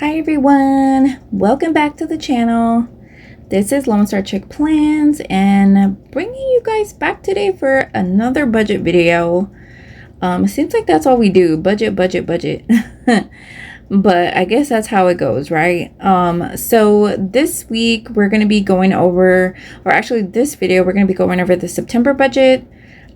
Hi everyone, welcome back to the channel. This is Lone Star Chick Plans and bringing you guys back today for another budget video. It seems like that's all we do, budget. But I guess that's how it goes, right? So this week we're going to be going over, or actually this video we're going to be going over the September budget,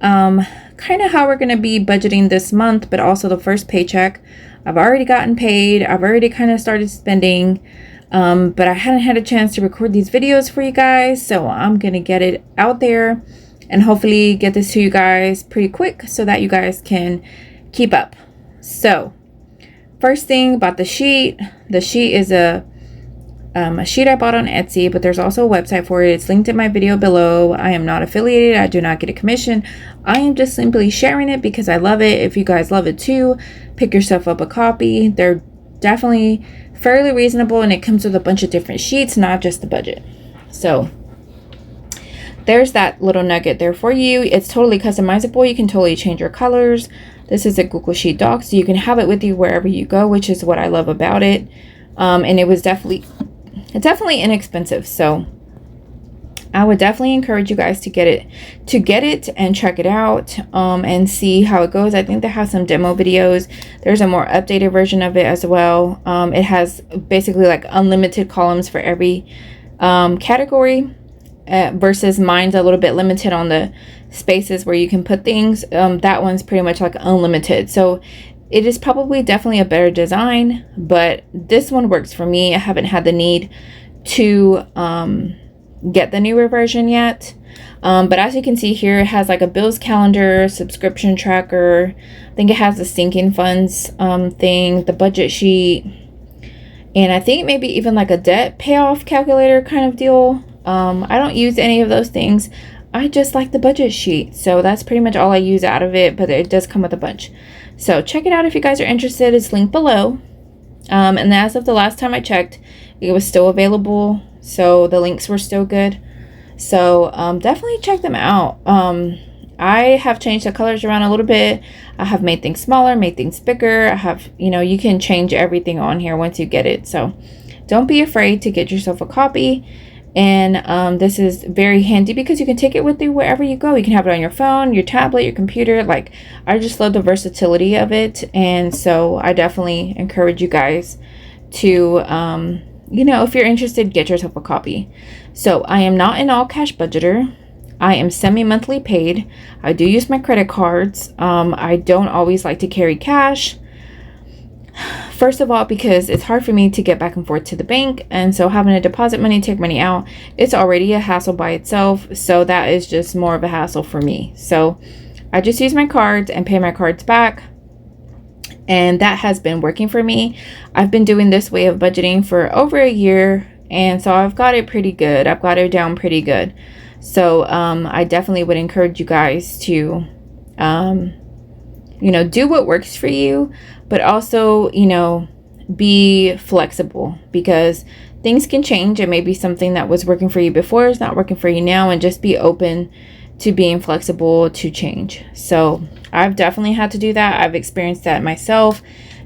kind of how we're going to be budgeting this month, but also the first paycheck. I've already gotten paid. I've already kind of started spending, but I hadn't had a chance to record these videos for you guys, so I'm going to get it out there and hopefully get this to you guys pretty quick so that you guys can keep up. So first thing about the sheet is a sheet I bought on Etsy, but there's also a website for it. It's linked in my video below. I am not affiliated. I do not get a commission. I am just simply sharing it because I love it. If you guys love it too, pick yourself up a copy. They're definitely fairly reasonable, and it comes with a bunch of different sheets, not just the budget. So there's that little nugget there for you. It's totally customizable. You can totally change your colors. This is a Google Sheet doc, so you can have it with you wherever you go, which is what I love about it. And it was definitely inexpensive, so I would definitely encourage you guys to get it and check it out, and see how it goes. I think they have some demo videos. There's a more updated version of it as well. It has basically like unlimited columns for every category, versus mine's a little bit limited on the spaces where you can put things. That one's pretty much like unlimited, so it is probably definitely a better design, but this one works for me. I haven't had the need to get the newer version yet. But as you can see here, it has like a bills calendar, subscription tracker. I think it has the sinking funds thing, the budget sheet, and I think maybe even like a debt payoff calculator kind of deal. I don't use any of those things. I just like the budget sheet, so that's pretty much all I use out of it, but it does come with a bunch. So check it out if you guys are interested. It's linked below. And as of the last time I checked, it was still available, so the links were still good. So definitely check them out. I have changed the colors around a little bit. I have made things smaller, made things bigger. I have, you can change everything on here once you get it. So don't be afraid to get yourself a copy. And this is very handy because you can take it with you wherever you go. You can have it on your phone, your tablet, your computer. Like, I just love the versatility of it. And so I definitely encourage you guys to, if you're interested, get yourself a copy. So I am not an all cash budgeter. I am semi-monthly paid. I do use my credit cards. I don't always like to carry cash. First of all, because it's hard for me to get back and forth to the bank, and so having to deposit money, take money out, it's already a hassle by itself. So that is just more of a hassle for me. So I just use my cards and pay my cards back, and that has been working for me. I've been doing this way of budgeting for over a year, and so I've got it pretty good. I've got it down pretty good. So I definitely would encourage you guys to do what works for you, but also, be flexible, because things can change. It may be something that was working for you before is not working for you now, and just be open to being flexible to change. So I've definitely had to do that. I've experienced that myself.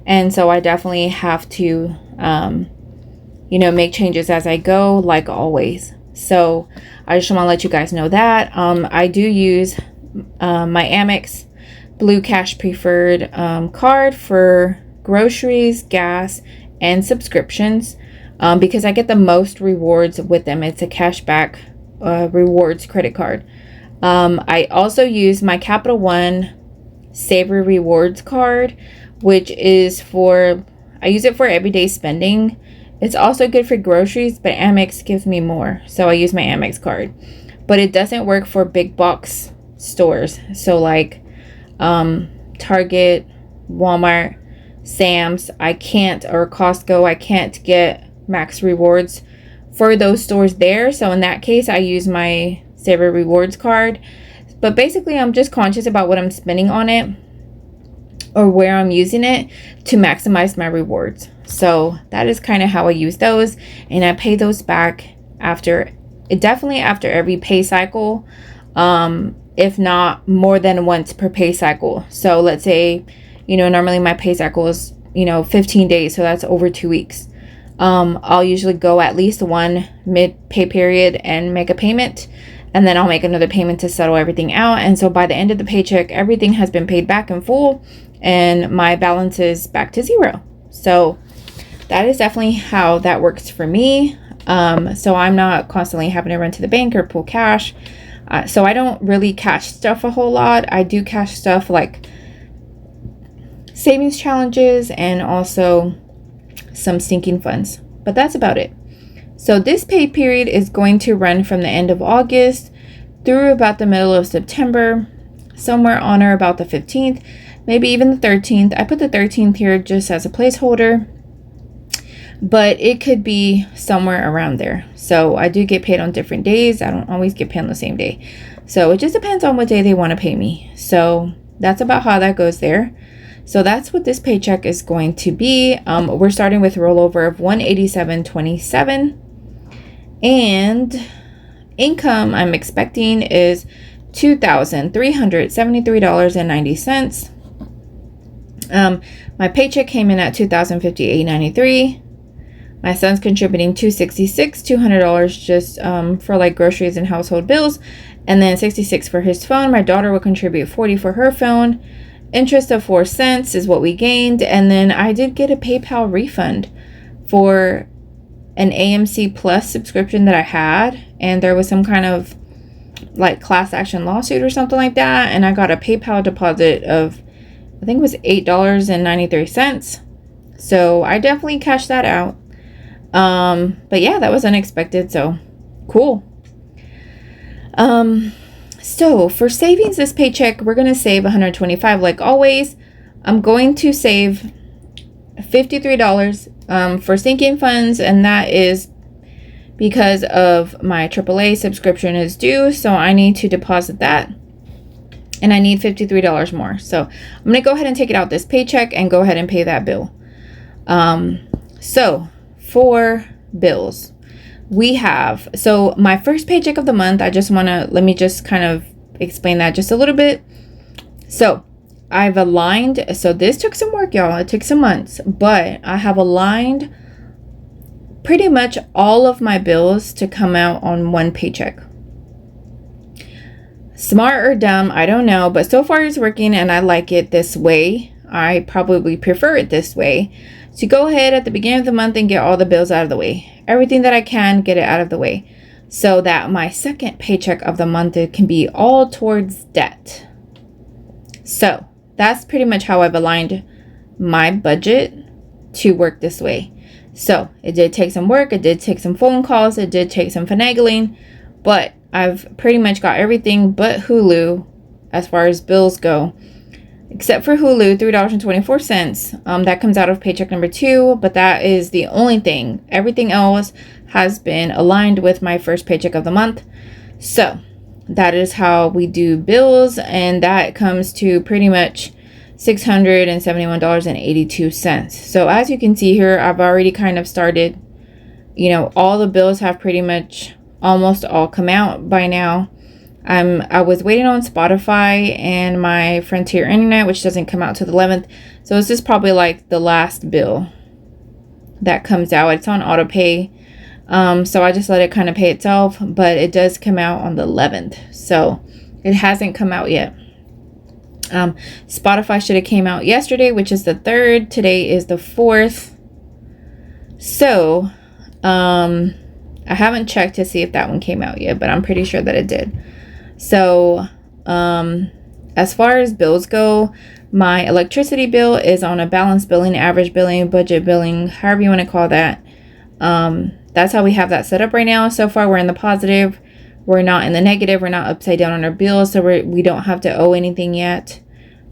And so I definitely have to, make changes as I go, like always. So I just want to let you guys know that. I do use my Amex Blue Cash Preferred card for groceries, gas, and subscriptions, because I get the most rewards with them. It's a cashback rewards credit card. I also use my Capital One Saver Rewards card, which is I use it for everyday spending. It's also good for groceries, but Amex gives me more, so I use my Amex card. But it doesn't work for big box stores, so like Target, Walmart, Sam's, or Costco. I can't get max rewards for those stores there. So in that case, I use my Saver Rewards card. But basically, I'm just conscious about what I'm spending on it or where I'm using it to maximize my rewards. So that is kind of how I use those, and I pay those back definitely after every pay cycle. If not more than once per pay cycle. So let's say, normally my pay cycle is, 15 days. So that's over 2 weeks. I'll usually go at least one mid-pay period and make a payment, and then I'll make another payment to settle everything out. And so by the end of the paycheck, everything has been paid back in full and my balance is back to zero. So that is definitely how that works for me. So I'm not constantly having to run to the bank or pull cash. So I don't really cash stuff a whole lot. I do cash stuff like savings challenges and also some sinking funds, but that's about it. So this pay period is going to run from the end of August through about the middle of September, somewhere on or about the 15th, maybe even the 13th. I put the 13th here just as a placeholder, but it could be somewhere around there. So I do get paid on different days. I don't always get paid on the same day. So it just depends on what day they want to pay me. So that's about how that goes there. So that's what this paycheck is going to be. We're starting with a rollover of $187.27. And income I'm expecting is $2,373.90. My paycheck came in at $2,058.93. My son's contributing $200 just for like groceries and household bills, and then $66 for his phone. My daughter will contribute $40 for her phone. Interest of 4 cents is what we gained, and then I did get a PayPal refund for an AMC Plus subscription that I had, and there was some kind of like class action lawsuit or something like that, and I got a PayPal deposit of, I think it was $8.93. So I definitely cashed that out. But yeah, that was unexpected, so cool. So for savings this paycheck, we're going to save $125 like always. I'm going to save $53 for sinking funds, and that is because of my AAA subscription is due, so I need to deposit that, and I need $53 more. So I'm going to go ahead and take it out this paycheck and go ahead and pay that bill. So for bills, we have, so my first paycheck of the month, let me just kind of explain that just a little bit. So I've aligned, so this took some work, y'all. It took some months, but I have aligned pretty much all of my bills to come out on one paycheck. Smart or dumb, I don't know, but so far it's working and I like it this way. I probably prefer it this way. So go ahead at the beginning of the month and get all the bills out of the way. Everything that I can, get it out of the way, so that my second paycheck of the month, it can be all towards debt. So that's pretty much how I've aligned my budget to work this way. So it did take some work. It did take some phone calls. It did take some finagling, but I've pretty much got everything but Hulu as far as bills go. Except for Hulu, $3.24. That comes out of paycheck number 2, but that is the only thing. Everything else has been aligned with my first paycheck of the month. So that is how we do bills, and that comes to pretty much $671.82. So as you can see here, I've already kind of started, all the bills have pretty much almost all come out by now. I was waiting on Spotify and my Frontier Internet, which doesn't come out till the 11th. So this is probably like the last bill that comes out. It's on auto pay. So I just let it kind of pay itself, but it does come out on the 11th. So it hasn't come out yet. Spotify should have came out yesterday, which is the 3rd. Today is the 4th. So, I haven't checked to see if that one came out yet, but I'm pretty sure that it did. So, as far as bills go, my electricity bill is on a balanced billing, average billing, budget billing, however you want to call that. That's how we have that set up right now. So far, we're in the positive. We're not in the negative. We're not upside down on our bills, so we don't have to owe anything yet.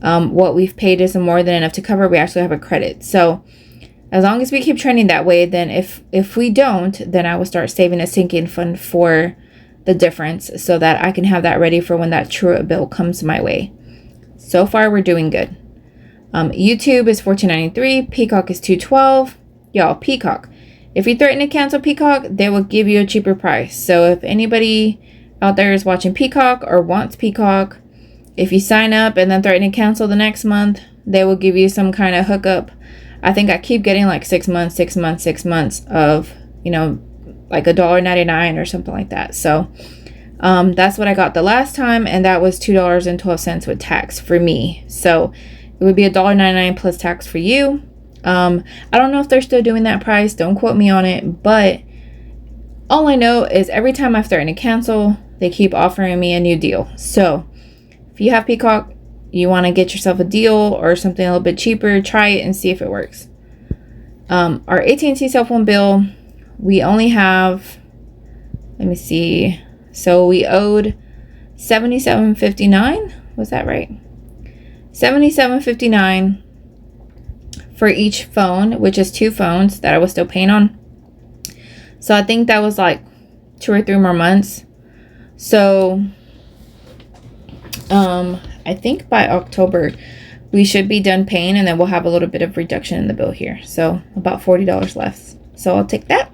What we've paid is more than enough to cover. We actually have a credit. So as long as we keep trending that way, then if we don't, then I will start saving a sinking fund for the difference so that I can have that ready for when that true bill comes my way. So far, we're doing good. YouTube is $14.93. Peacock is $2.12. Y'all, Peacock. If you threaten to cancel Peacock, they will give you a cheaper price. So if anybody out there is watching Peacock or wants Peacock, if you sign up and then threaten to cancel the next month, they will give you some kind of hookup. I think I keep getting like 6 months, 6 months, 6 months of, you know, like $1.99 or something like that. So that's what I got the last time, and that was $2.12 with tax for me. So it would be $1.99 plus tax for you. I don't know if they're still doing that price. Don't quote me on it, but all I know is every time I threaten to cancel, they keep offering me a new deal. So if you have Peacock, you want to get yourself a deal or something a little bit cheaper, try it and see if it works. Our AT&T cell phone bill, we only have, let me see. So we owed $77.59. Was that right? $77.59 for each phone, which is 2 phones that I was still paying on. So I think that was like 2 or 3 more months. So I think by October we should be done paying, and then we'll have a little bit of reduction in the bill here. So about $40 less. So I'll take that.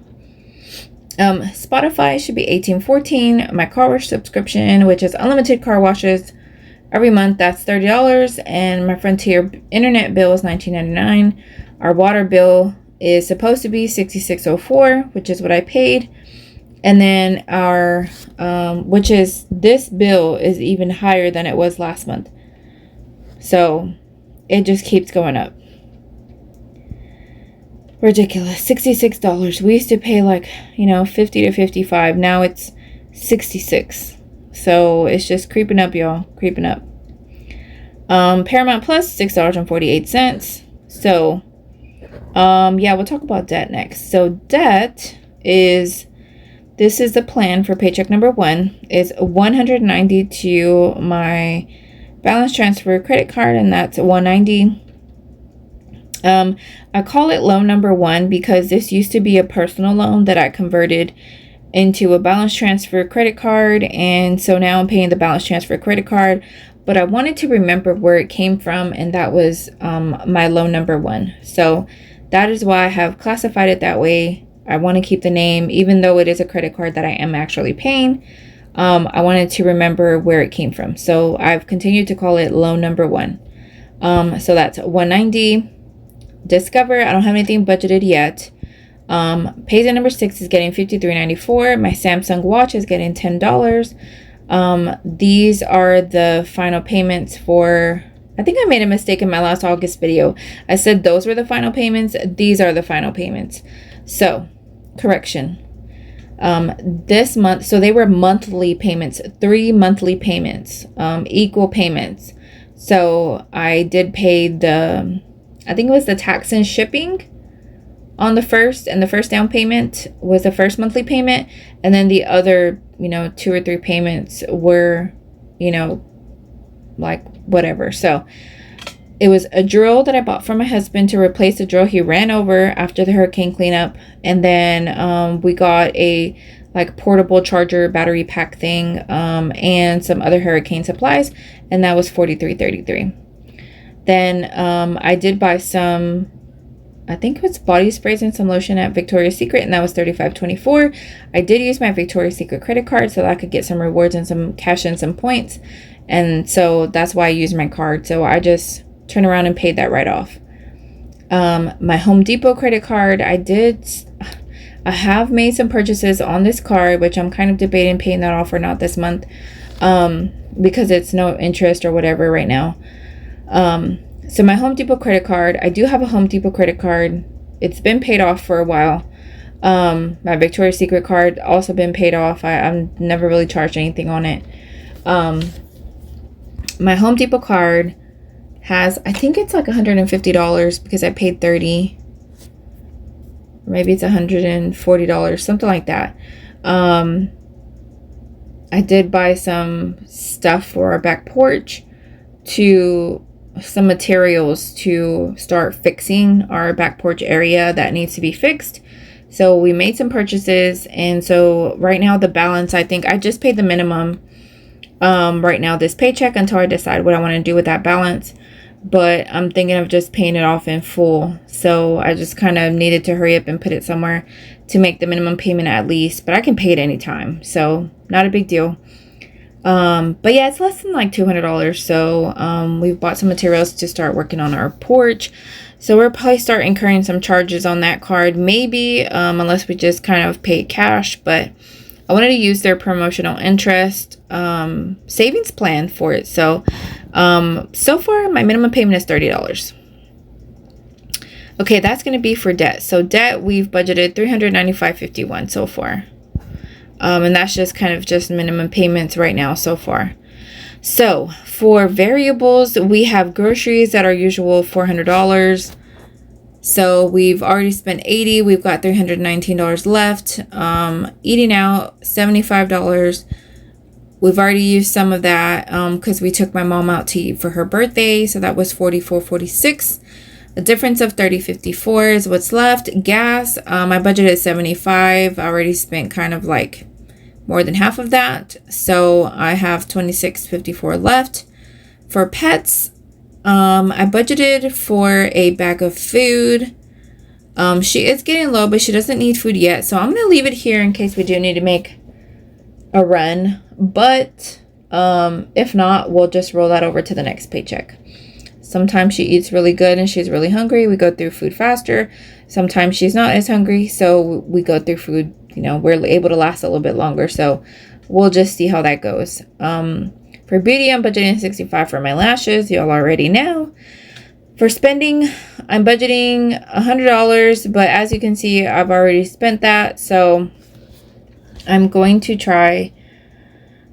Spotify should be $18.14. My car wash subscription, which is unlimited car washes every month, that's $30. And my Frontier internet bill is $19.99. Our water bill is supposed to be $66.04, which is what I paid. And then our, which is, this bill is even higher than it was last month. So it just keeps going up. Ridiculous. $66. We used to pay like, you know, $50 to $55. Now it's $66. So it's just creeping up, y'all. Creeping up. Paramount Plus, $6.48. So, yeah, we'll talk about debt next. So debt is, this is the plan for paycheck number 1. Is $190 to my balance transfer credit card, and that's $190. I call it loan number 1 because this used to be a personal loan that I converted into a balance transfer credit card, and so now I'm paying the balance transfer credit card, but I wanted to remember where it came from, and that was my loan number 1. So that is why I have classified it that way. I want to keep the name, even though it is a credit card that I am actually paying. I wanted to remember where it came from, so I've continued to call it loan number 1. So that's $190. Discover, I don't have anything budgeted yet. Payment number 6 is getting $53.94. My Samsung watch is getting $10. These are the final payments for, I think I made a mistake in my last August video. I said those were the final payments. These are the final payments. So, correction. This month, so they were monthly payments, 3 monthly payments, equal payments. So I did pay the, I think it was the tax and shipping on the first, and the first down payment was the first monthly payment, and then the other, you know, 2 or 3 payments were, you know, like whatever. So it was a drill that I bought for my husband to replace the drill he ran over after the hurricane cleanup, and then we got a like portable charger battery pack thing, and some other hurricane supplies, and that was $43.33. Then I did buy some, I think it was body sprays and some lotion at Victoria's Secret, and that was $35.24. I did use my Victoria's Secret credit card so that I could get some rewards and some cash and some points, and so that's why I used my card. So I just turned around and paid that right off. My Home Depot credit card, I have made some purchases on this card, which I'm kind of debating paying that off or not this month, because it's no interest or whatever right now. So my Home Depot credit card, I do have a Home Depot credit card. It's been paid off for a while. My Victoria's Secret card also been paid off. I've never really charged anything on it. My Home Depot card has, I think it's like $150 because I paid $30. Maybe it's $140, something like that. I did buy some stuff for our back porch, to some materials to start fixing our back porch area that needs to be fixed. So we made some purchases, and so right now the balance, I think I just paid the minimum right now this paycheck until I decide what I want to do with that balance. But I'm thinking of just paying it off in full. So I just kind of needed to hurry up and put it somewhere to make the minimum payment at least. But I can pay it anytime, so not a big deal. But yeah, it's less than like $200. So we've bought some materials to start working on our porch. So we'll probably start incurring some charges on that card, maybe, unless we just kind of pay cash. But I wanted to use their promotional interest savings plan for it. So so far my minimum payment is $30. Okay, that's going to be for debt. So debt, we've budgeted $395.51 so far. And that's just kind of just minimum payments right now so far. So for variables, we have groceries at our usual $400. So we've already spent $80. We've got $319 left. Eating out, $75. We've already used some of that because we took my mom out to eat for her birthday. So that was $44.46. A difference of $30.54 is what's left. Gas, I budgeted $75. I already spent kind of like more than half of that. So I have $26.54 left. For pets, I budgeted for a bag of food. She is getting low, but she doesn't need food yet. So I'm going to leave it here in case we do need to make a run. But if not, we'll just roll that over to the next paycheck. Sometimes she eats really good and she's really hungry. We go through food faster. Sometimes she's not as hungry, so we go through food, we're able to last a little bit longer. So we'll just see how that goes. For beauty, I'm budgeting $65 for my lashes. Y'all already know. For spending, I'm budgeting $100, but as you can see, I've already spent that. So I'm going to try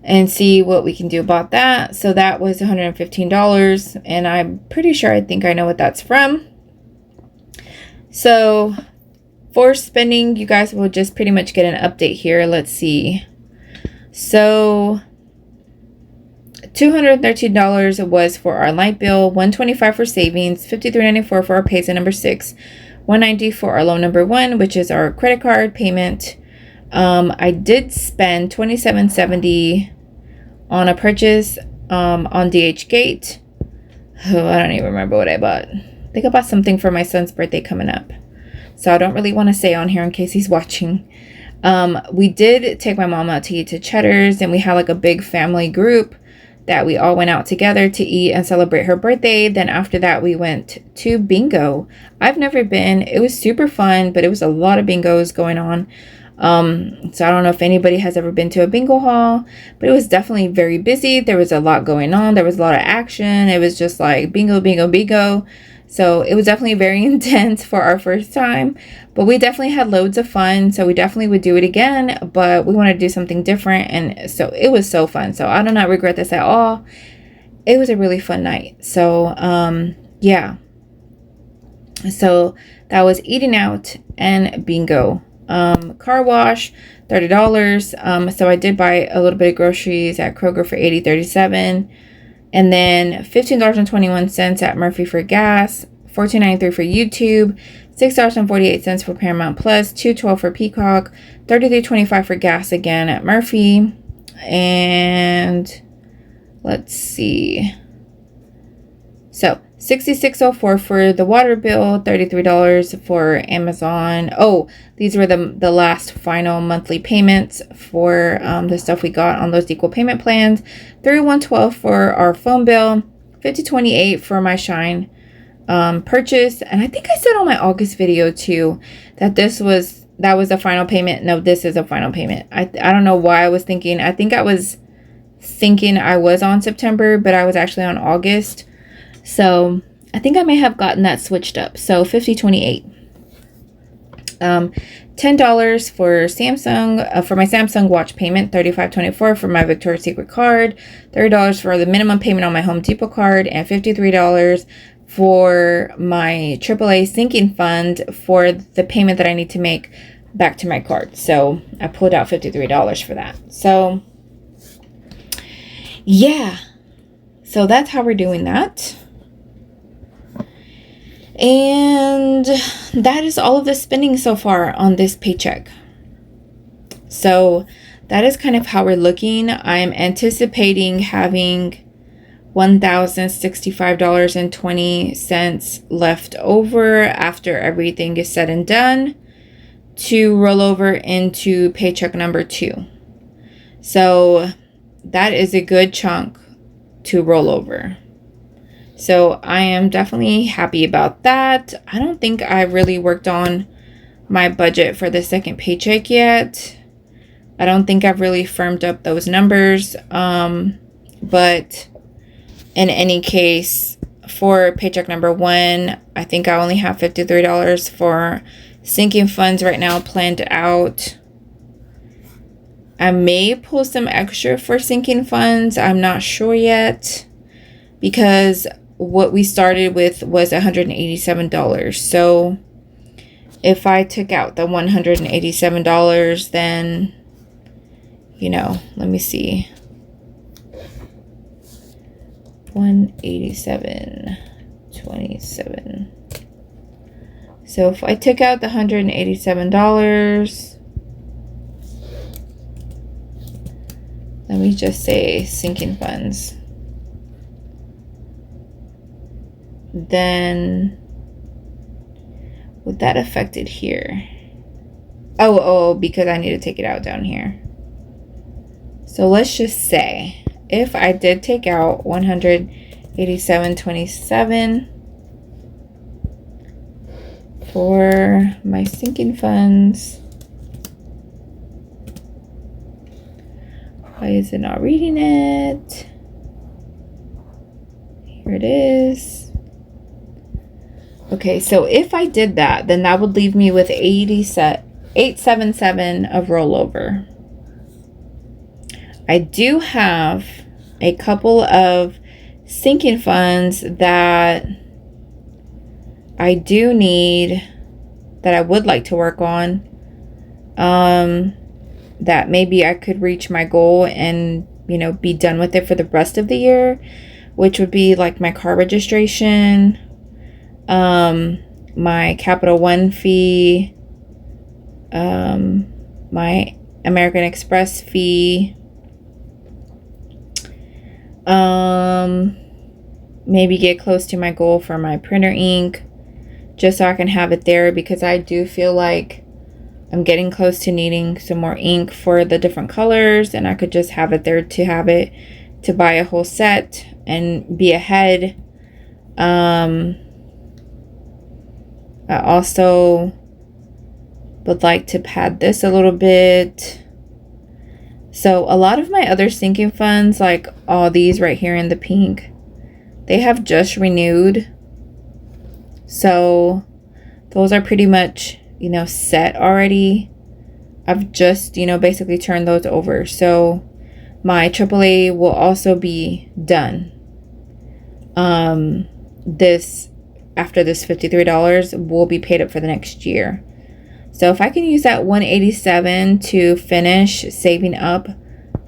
and see what we can do about that. So that was $115, and I'm pretty sure I think I know what that's from. So for spending, you guys will just pretty much get an update here. Let's see. So $213 was for our light bill, $125 for savings, $53.94 for our pays at number 6, $190 for our loan number 1, which is our credit card payment. I did spend $27.70 on a purchase on DH Gate. Oh, I don't even remember what I bought. I think I bought something for my son's birthday coming up. So I don't really want to say on here in case he's watching. We did take my mom out to eat to Cheddar's, and we had like a big family group that we all went out together to eat and celebrate her birthday. Then after that, we went to bingo. I've never been. It was super fun, but it was a lot of bingos going on. So I don't know if anybody has ever been to a bingo hall, but it was definitely very busy. There was a lot going on. There was a lot of action. It was just like bingo, bingo, bingo. So it was definitely very intense for our first time, but we definitely had loads of fun. So we definitely would do it again, but we wanted to do something different. And so it was so fun. So I do not regret this at all. It was a really fun night. So, yeah. So that was eating out and bingo. Car wash, $30. So I did buy a little bit of groceries at Kroger for $80.37, and then $15.21 at Murphy for gas, $14.93 for YouTube, $6.48 for Paramount Plus, $2.12 for Peacock, $33.25 for gas again at Murphy, and let's see. So $66.04 for the water bill, $33 for Amazon. Oh, these were the last final monthly payments for the stuff we got on those equal payment plans. $31.12 for our phone bill, $50.28 for my Shine purchase. And I think I said on my August video too that that was the final payment. No, this is a final payment. I don't know why I was thinking. I think I was thinking I was on September, but I was actually on August. So I think I may have gotten that switched up. So $50.28. $10 for Samsung, for my Samsung watch payment, $35.24 for my Victoria's Secret card, $30 for the minimum payment on my Home Depot card, and $53 for my AAA sinking fund for the payment that I need to make back to my card. So I pulled out $53 for that. So yeah, so that's how we're doing that. And that is all of the spending so far on this paycheck. So that is kind of how we're looking. I'm anticipating having $1,065.20 left over after everything is said and done to roll over into paycheck number 2. So that is a good chunk to roll over. So I am definitely happy about that. I don't think I really worked on my budget for the second paycheck yet. I don't think I've really firmed up those numbers. But in any case, for paycheck number 1, I think I only have $53 for sinking funds right now planned out. I may pull some extra for sinking funds. I'm not sure yet, because what we started with was $187. So if I took out the $187, then, you know, let me see. 187.27. So if I took out the $187, let me just say sinking funds, then would that affect it here? Oh, because I need to take it out down here. So let's just say if I did take out 187.27 for my sinking funds. Why is it not reading it? Here it is. Okay, so if I did that, then that would leave me with 877 of rollover. I do have a couple of sinking funds that I do need, that I would like to work on, that maybe I could reach my goal and, you know, be done with it for the rest of the year, which would be like my car registration, my Capital One fee, my American Express fee, maybe get close to my goal for my printer ink, just so I can have it there, because I do feel like I'm getting close to needing some more ink for the different colors, and I could just have it there to have it to buy a whole set and be ahead. I also would like to pad this a little bit. So a lot of my other sinking funds, like all these right here in the pink, they have just renewed. So those are pretty much, you know, set already. I've just, you know, basically turned those over. So my AAA will also be done. This, after this $53 will be paid up for the next year. So if I can use that 187 to finish saving up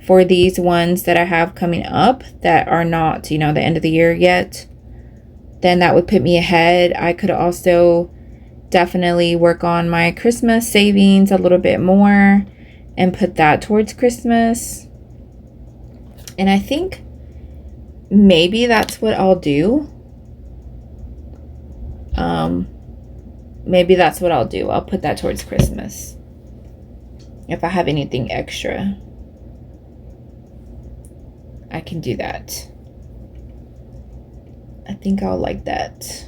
for these ones that I have coming up that are not, you know, the end of the year yet, then that would put me ahead. I could also definitely work on my Christmas savings a little bit more and put that towards Christmas. And I think maybe that's what I'll do. Maybe that's what I'll do. I'll put that towards Christmas. If I have anything extra, I can do that. I think I'll like that.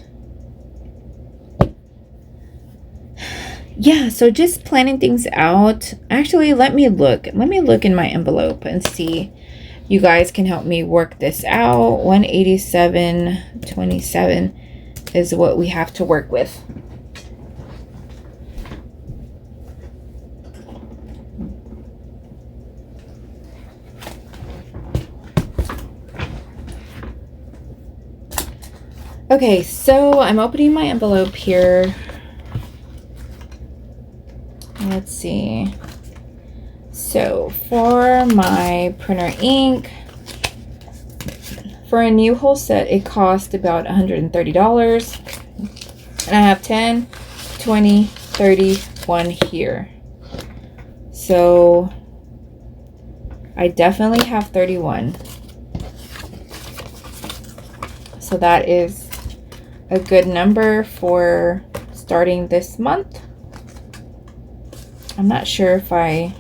Yeah, so just planning things out. Actually, let me look in my envelope and see. You guys can help me work this out. 187.27 is what we have to work with. Okay, so I'm opening my envelope here. Let's see. So for my printer ink, for a new whole set, it cost about $130. And I have 10, 20, 31 here. So I definitely have 31. So that is a good number for starting this month. I'm not sure if I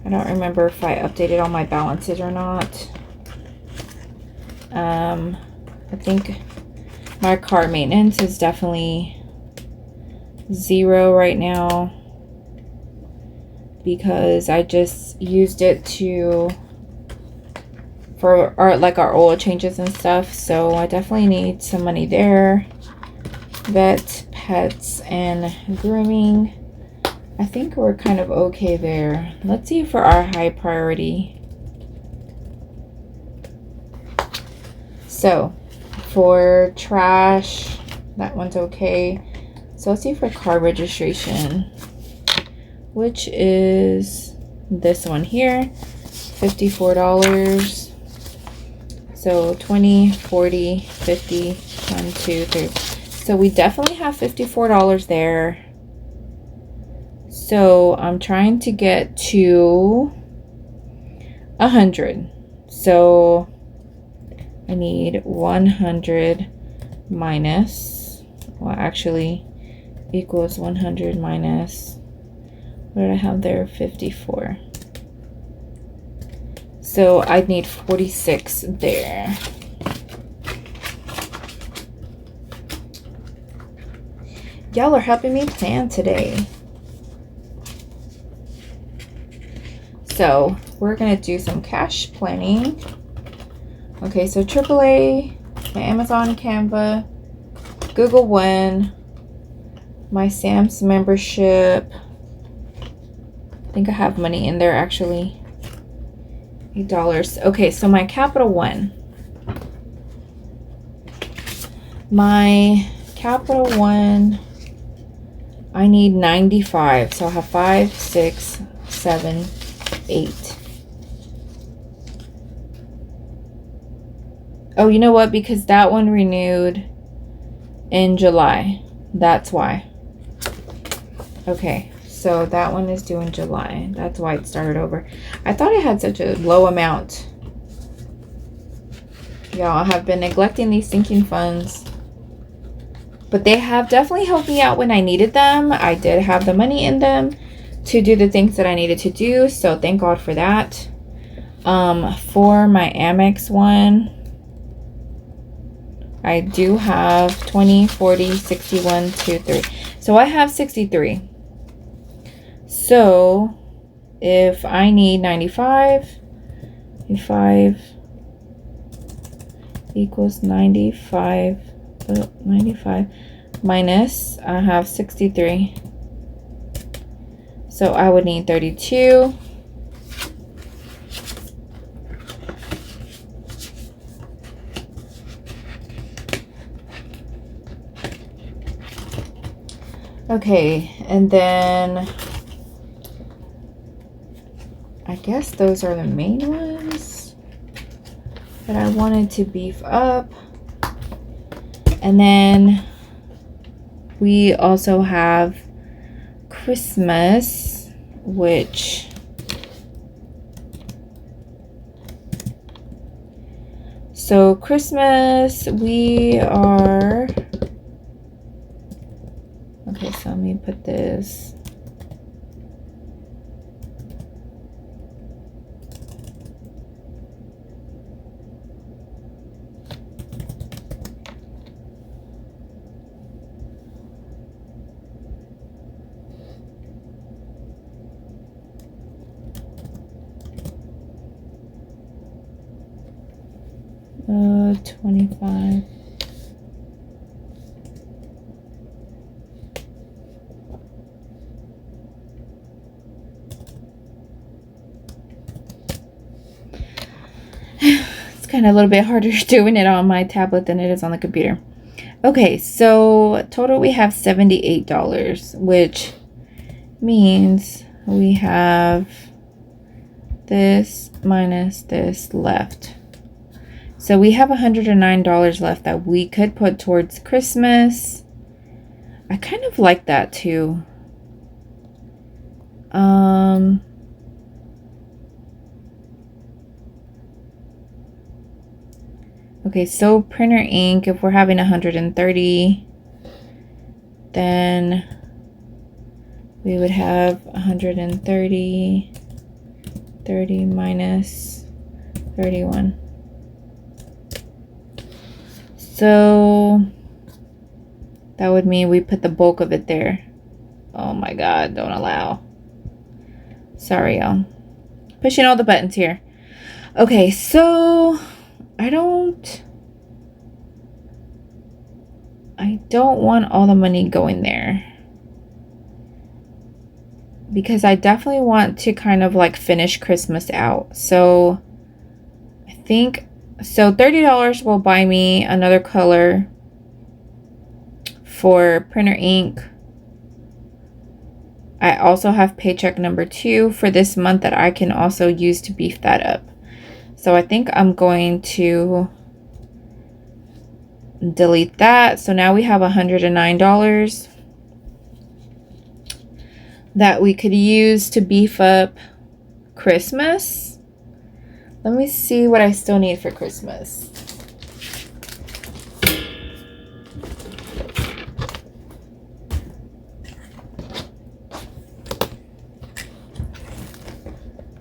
I don't remember if I updated all my balances or not. I think my car maintenance is definitely 0 right now because I just used it for our oil changes and stuff. So I definitely need some money there. Vet, pets, and grooming. I think we're kind of okay there. Let's see for our high priority. So for trash, that one's okay. So let's see for car registration, which is this one here, $54. So 20, 40, 50, 1, 2, 3. So we definitely have $54 there. So I'm trying to get to 100. So I need 100 minus, well, actually equals 100 minus, what did I have there? 54. So I'd need 46 there. Y'all are helping me plan today. So we're gonna do some cash planning. Okay, so AAA, my Amazon, Canva, Google One, my Sam's membership. I think I have money in there actually. $8. Okay, so my Capital One. My Capital One, I need 95. So I'll have 5, 6, 7, 8. Oh, you know what? Because that one renewed in July. That's why. Okay, so that one is due in July. That's why it started over. I thought I had such a low amount. Y'all have been neglecting these sinking funds. But they have definitely helped me out when I needed them. I did have the money in them to do the things that I needed to do. So thank God for that. For my Amex one, I do have 20, 40, 61, 2, 3. So I have 63. So if I need 95 equals 95 minus, I have 63. So I would need 32. Okay, and then I guess those are the main ones that I wanted to beef up. And then we also have Christmas, which so Christmas we are okay, so let me put this. $25. It's kind of a little bit harder doing it on my tablet than it is on the computer. Okay, so total we have $78, which means we have this minus this left. So we have $109 left that we could put towards Christmas. I kind of like that too. Okay, so printer ink, if we're having 130, then we would have 130 30 minus 31. So that would mean we put the bulk of it there. Oh my God, don't allow. Sorry, y'all. Pushing all the buttons here. Okay, so I don't want all the money going there, because I definitely want to kind of like finish Christmas out. So I think, so $30 will buy me another color for printer ink. I also have paycheck number 2 for this month that I can also use to beef that up. So I think I'm going to delete that. So now we have $109 that we could use to beef up Christmas. Let me see what I still need for Christmas.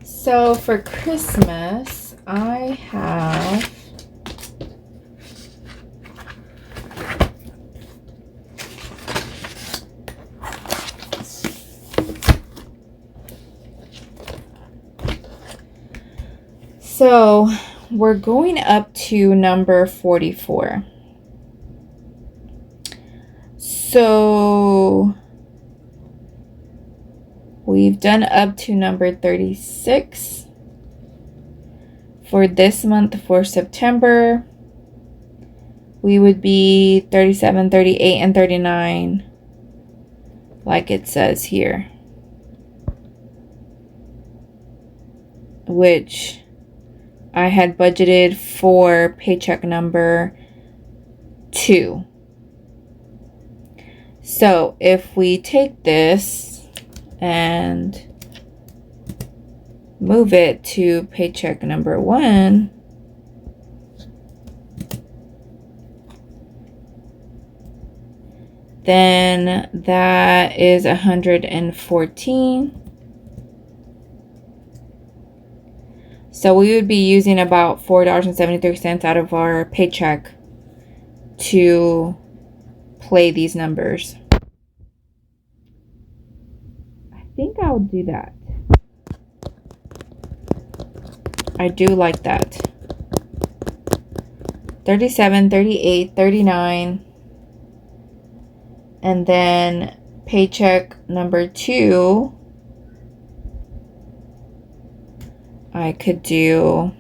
So for Christmas, I have so we're going up to number 44. So we've done up to number 36 for this month. For September, we would be 37, 38, and 39, like it says here, which I had budgeted for paycheck number 2. So if we take this and move it to paycheck number 1, then that is 114. So we would be using about $4.73 out of our paycheck to play these numbers. I think I'll do that. I do like that. 37, 38, 39. And then paycheck number 2, I could do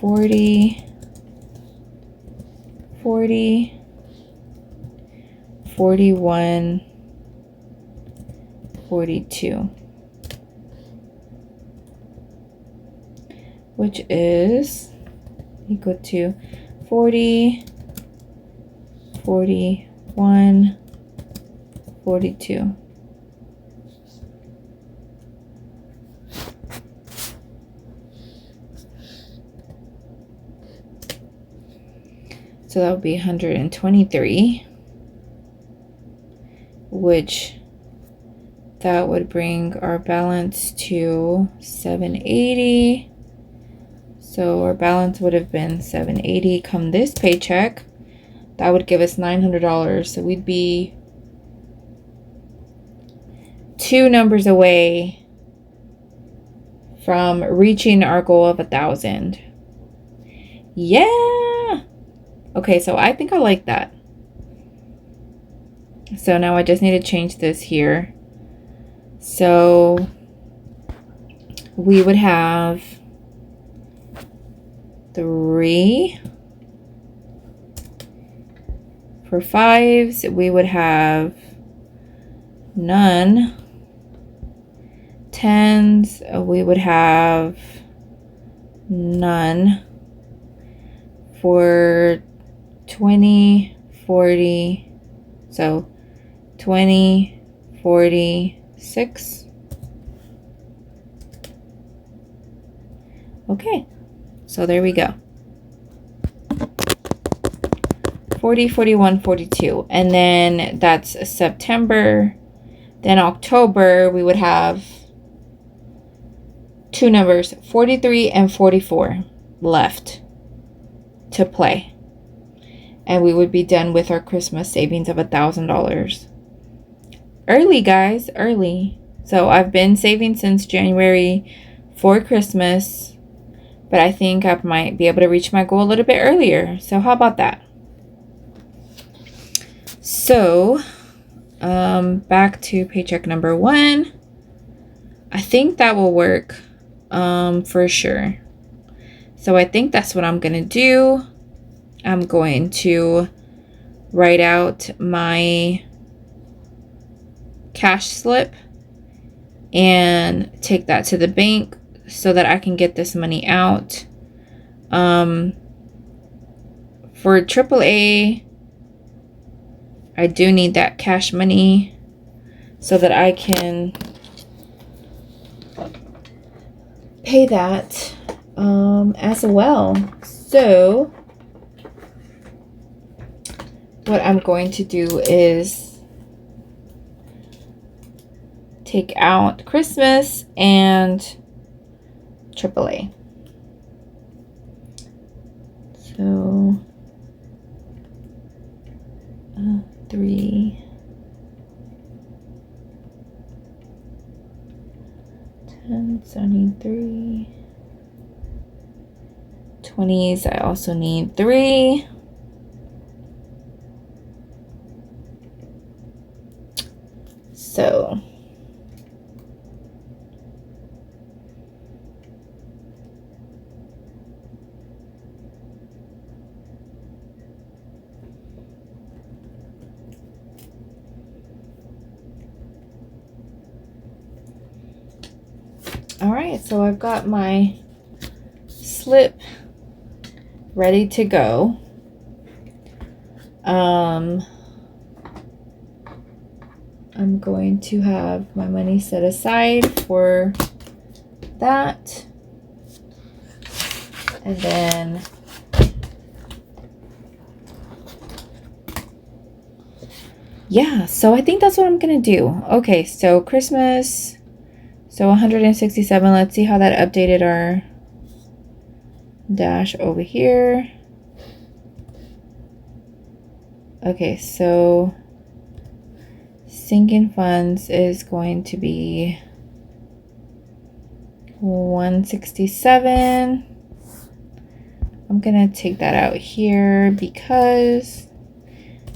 40, 40, 41, 42, which is equal to 40, 41, 42. So that would be 123, which that would bring our balance to 780. So our balance would have been 780 come this paycheck. That would give us $900. So we'd be 2 numbers away from reaching our goal of 1,000. Yeah. Okay, so I think I like that. So now I just need to change this here. So we would have 3. For 5s, we would have none. 10s, we would have none. For 20, 40, so 20, 46. Okay, so there we go. 40, 41, 42. And then that's September Then October, we would have two numbers, 43 and 44 left to play. And we would be done with our Christmas savings of $1,000. Early, guys, early. So I've been saving since January for Christmas, but I think I might be able to reach my goal a little bit earlier. So how about that? So, back to paycheck number 1. I think that will work, for sure. So I think that's what I'm going to do. I'm going to write out my cash slip and take that to the bank so that I can get this money out. For AAA, I do need that cash money so that I can pay that as well. So what I'm going to do is take out Christmas and AAA. So 3, 10, 73, 20s. I also need 3. So all right, so I've got my slip ready to go. I'm going to have my money set aside for that. And then yeah, so I think that's what I'm gonna do. Okay, so Christmas, so 167. Let's see how that updated our dash over here. Okay, so sinking funds is going to be 167. I'm gonna take that out here because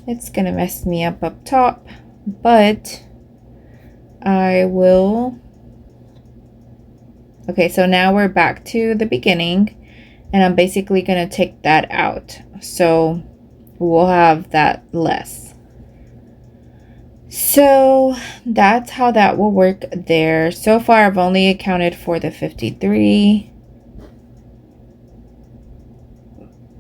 it's gonna mess me up top, but I will. Okay, so now we're back to the beginning, and I'm basically gonna take that out, so we'll have that less. So that's how that will work there. So far I've only accounted for the 53,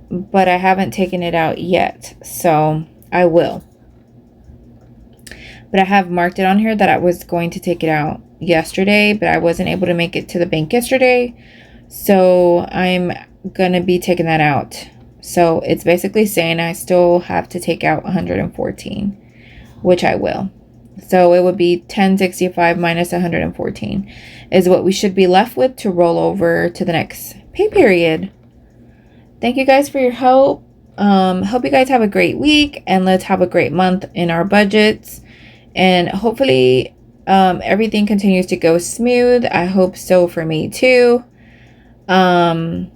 but I haven't taken it out yet, so I will. But I have marked it on here that I was going to take it out yesterday, but I wasn't able to make it to the bank yesterday, so I'm gonna be taking that out. So it's basically saying I still have to take out 114, which I will. So it would be 1065 minus 114 is what we should be left with to roll over to the next pay period. Thank you guys for your help. Hope you guys have a great week, and let's have a great month in our budgets, and hopefully everything continues to go smooth. I hope so for me too. And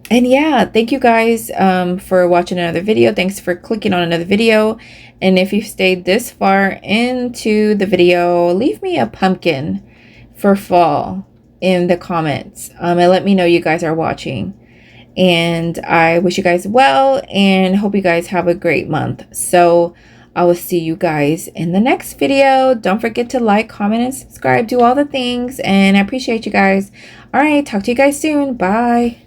yeah, thank you guys for watching another video. Thanks for clicking on another video. And if you've stayed this far into the video, leave me a pumpkin for fall in the comments. And let me know you guys are watching. And I wish you guys well and hope you guys have a great month. So I will see you guys in the next video. Don't forget to like, comment, and subscribe. Do all the things. And I appreciate you guys. All right, talk to you guys soon. Bye.